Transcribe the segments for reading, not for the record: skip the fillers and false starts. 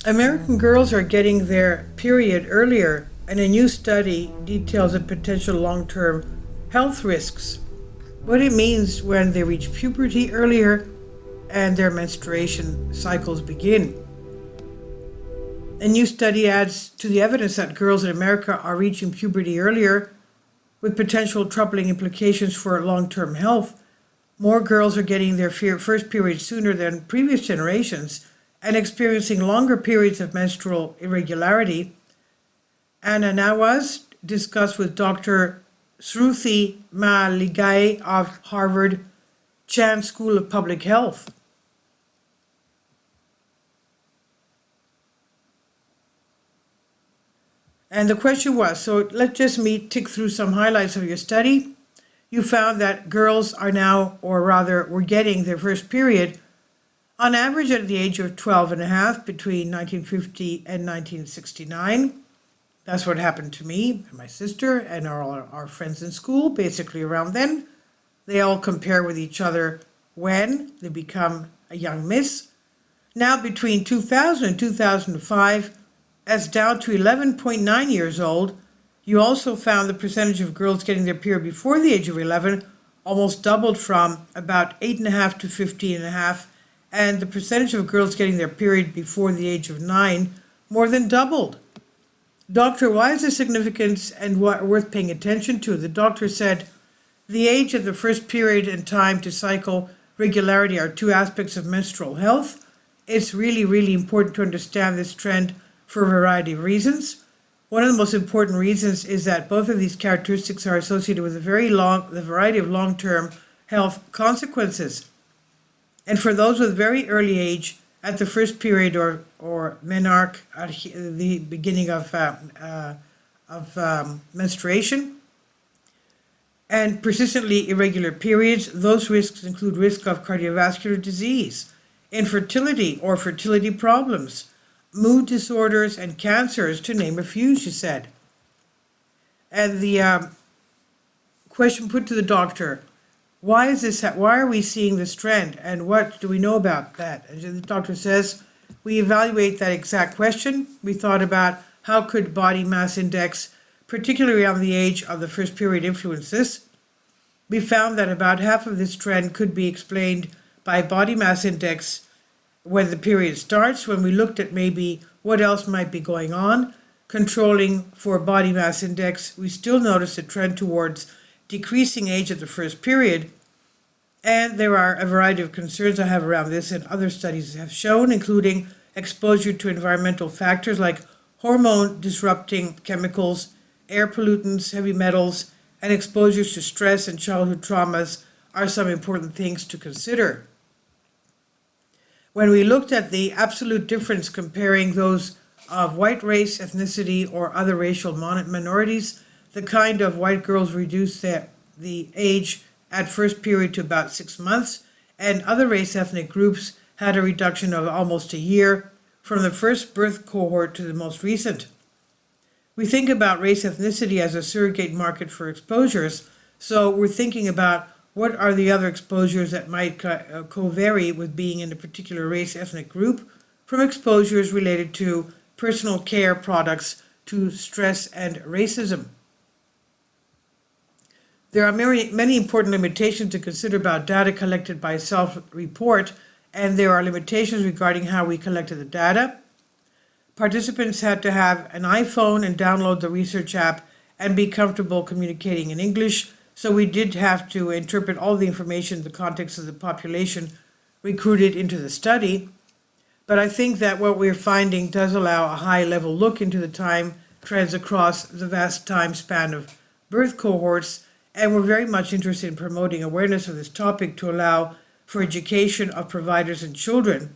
American girls are getting their period earlier, and a new study details the potential long term health risks. What it means when they reach puberty earlier and their menstruation cycles begin. A new study adds to the evidence that girls in America are reaching puberty earlier, with potential troubling implications for long term health. More girls are getting their first period sooner than previous generations and experiencing longer periods of menstrual irregularity. Anna Nawaz discussed with Dr. Shruti Maligai of Harvard Chan School of Public Health. And the question was, so let's just tick through some highlights of your study. You found that girls are now, or rather were getting their first period on average at the age of 12 and a half between 1950 and 1969. That's what happened to me and my sister and our friends in school, basically around then. They all compare with each other when they become a young miss. Now between 2000 and 2005, as down to 11.9 years old, you also found the percentage of girls getting their period before the age of 11 almost doubled from about 8.5 to 15.5, and the percentage of girls getting their period before the age of 9 more than doubled. Doctor, why is this significant and worth paying attention to? The doctor said, the age of the first period and time to cycle regularity are two aspects of menstrual health. It's really, really important to understand this trend for a variety of reasons. One of the most important reasons is that both of these characteristics are associated with the variety of long-term health consequences. And for those with very early age, at the first period or menarche, at the beginning of menstruation, and persistently irregular periods, those risks include risk of cardiovascular disease, infertility or fertility problems, mood disorders, and cancers, to name a few, she said. And the question put to the doctor, why is this? Why are we seeing this trend, and what do we know about that? And the doctor says, we evaluate that exact question. We thought about how could body mass index, particularly around the age of the first period, influence this. We found that about half of this trend could be explained by body mass index when the period starts. When we looked at maybe what else might be going on, controlling for body mass index, we still noticed a trend towards decreasing age of the first period. And there are a variety of concerns I have around this, and other studies have shown, including exposure to environmental factors like hormone disrupting chemicals, air pollutants, heavy metals, and exposures to stress and childhood traumas are some important things to consider. When we looked at the absolute difference comparing those of white race, ethnicity, or other racial minorities, the kind of white girls reduced the age at first period to about 6 months, and other race ethnic groups had a reduction of almost a year from the first birth cohort to the most recent. We think about race ethnicity as a surrogate market for exposures, so we're thinking about what are the other exposures that might co-vary with being in a particular race ethnic group, from exposures related to personal care products to stress and racism. There are many important limitations to consider about data collected by self-report, and there are limitations regarding how we collected the data. Participants had to have an iPhone and download the research app and be comfortable communicating in English, so we did have to interpret all the information in the context of the population recruited into the study. But I think that what we're finding does allow a high-level look into the time trends across the vast time span of birth cohorts, and we're very much interested in promoting awareness of this topic to allow for education of providers and children.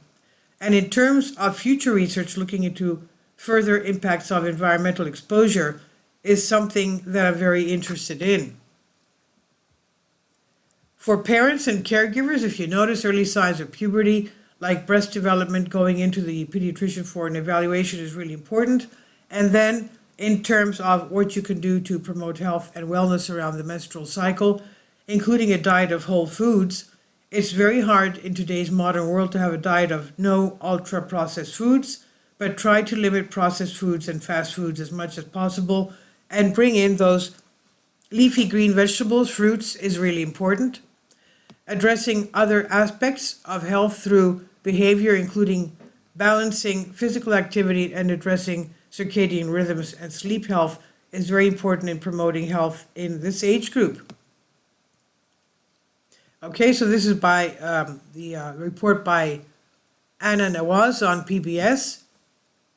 And in terms of future research looking into further impacts of environmental exposure is something that I'm very interested in. For parents and caregivers, if you notice early signs of puberty, like breast development, going into the pediatrician for an evaluation is really important. And then in terms of what you can do to promote health and wellness around the menstrual cycle, including a diet of whole foods. It's very hard in today's modern world to have a diet of no ultra-processed foods, but try to limit processed foods and fast foods as much as possible and bring in those leafy green vegetables, fruits is really important. Addressing other aspects of health through behavior, including balancing physical activity and addressing circadian rhythms and sleep health, is very important in promoting health in this age group. Okay, so this is by the report by Anna Nawaz on PBS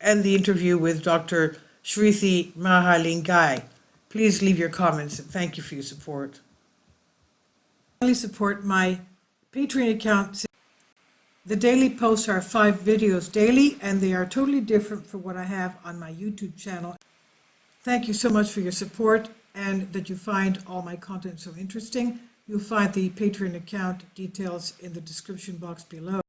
and the interview with Dr. Shruti Mahalingam. Please leave your comments and thank you for your support. Please support my Patreon account. The daily posts are 5 videos daily and they are totally different from what I have on my YouTube channel. Thank you so much for your support and that you find all my content so interesting. You'll find the Patreon account details in the description box below.